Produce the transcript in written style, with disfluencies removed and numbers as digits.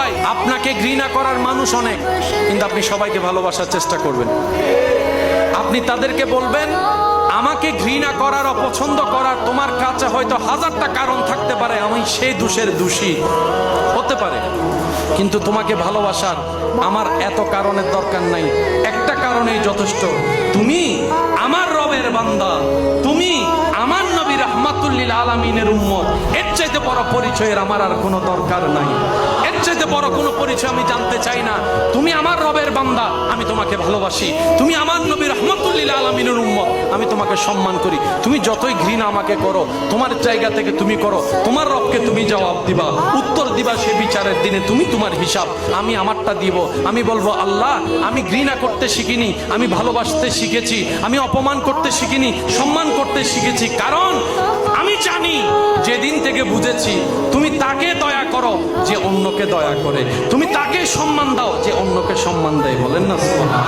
যায়। আপনাকে ঘৃণা করার মানুষ অনেক, কিন্তু আপনি সবাইকে ভালোবাসার চেষ্টা করবেন। আপনি তাদেরকে বলবেন, আমাকে ঘৃণা করার, অপছন্দ করার তোমার কাছে হয়তো হাজারটা কারণ থাকতে পারে, আমি সেই দোষের দোষী হতে পারে, কিন্তু তোমাকে ভালোবাসার আমার এত কারণের দরকার নাই, একটা কারণেই যথেষ্ট। তুমি আমার রবের বান্দা, তুমি আমার নবী রাহমাতুল লিল আলামিনের উম্মত। এর চাইতে বড় পরিচয়ের আমার আর কোনো দরকার নাই, এর চাইতে বড় কোনো পরিচয় আমি জানতে চাই না। তুমি আমার রবের বান্দা, আমি তোমাকে ভালোবাসি। তুমি আমার নবী রাহমাতুল লিল আলামিনের উম্মত, আমি তোমাকে সম্মান করি। তুমি যতই ঘৃণা আমাকে করো, তোমার জায়গা থেকে তুমি করো, তোমার রবকে তুমি জবাব দিবা, উত্তর দিবা সে বিচারের দিনে। তুমি তোমার হিসাব, আমি আমারটা দিব। আমি বলবো, আল্লাহ আমি ঘৃণা করতে শিখিনি, আমি ভালোবাসতে শিখেছি। আমি অপমান করতে শিখিনি, সম্মান করতে শিখেছি। কারণ আমি জানি, যেদিন থেকে বুঝেছি তুমি তাকে দয়া করো যে অন্যকে দয়া করে, তুমি তাকে সম্মান দাও যে অন্যকে সম্মান দেয়। বলেন না সুবহানাল্লাহ।